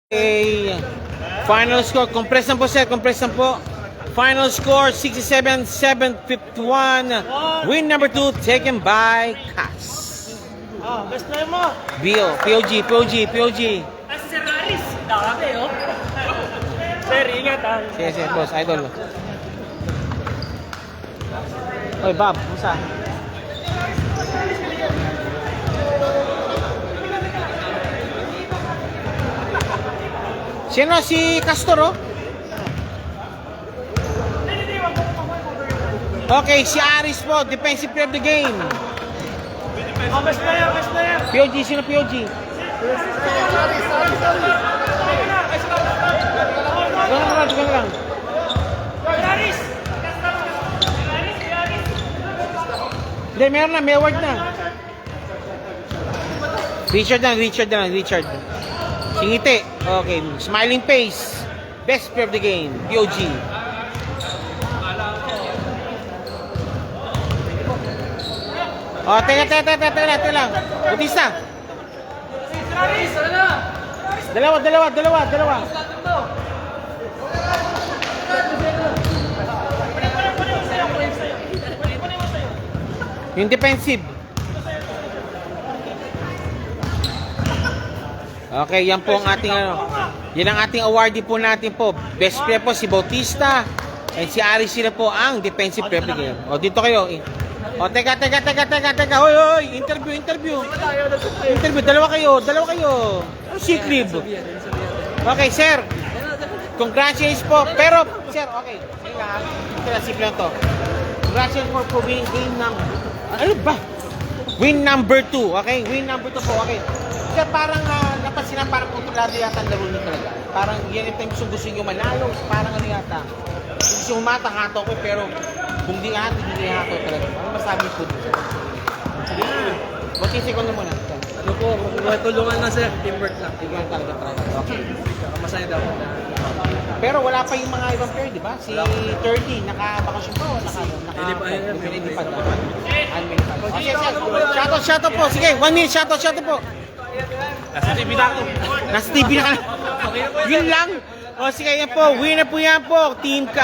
Okay. Final score, compress lang po sir, compress lang po. Final score, 67-751. Win number 2, taken by Cass. Best player mo. POG. Si Sir Aris. Dami, oh. Sir, ingat ah. Sige, boss, idol. Oy, Bob, musa? Sino si Castor, oh? Okay, si Aris po, defensive player of the game. Best player. POG, sino POG? Ganun lang. Aris. Hindi, meron na, may award na. Richard. Singiti. Okay, smiling face. Best player of the game, POG. Oh, teka lang. Bautista. Aris, ano? Dalawa. Yung defensive. Okay, yan po ang ating yan ang ating awardee po natin po. Best player po si Bautista and si Aris sila po ang defensive player of the game. O dito kayo. O teka. Hoy, interview. Dalawa kayo. Ano si Clive? Okay, sir. Congratulations po. Pero sir, okay. Sige lang. Simple lang to. Congratulations for winning game ng ano ba? Win number 2, okay? Win number 2 po, okay? Sir, parang napansin na parang kontrolado yata ang laro niyo talaga. Parang yan yung time gusto nyo manalo. Parang ano yata. Gusto nyo matahato ko, pero kung di hato, hindi hato talaga. Ano masabi po dito? Sige na. Buti segundo muna. Ano po, tulungan na sir. Teamwork lang. Tingnan talaga talaga. Okay. Masaya daw. Pero wala pa yung mga ibang player, di ba? Si 30, naka-bakasyon pa o naka-pinilipad na? Okay, sir. Shoutout po. Sige, 1 minute shoutout po. Nasa TV na ako. Nasa TV na ka. Yun lang. O sige, yan po. Winner po yan po. Team Ka.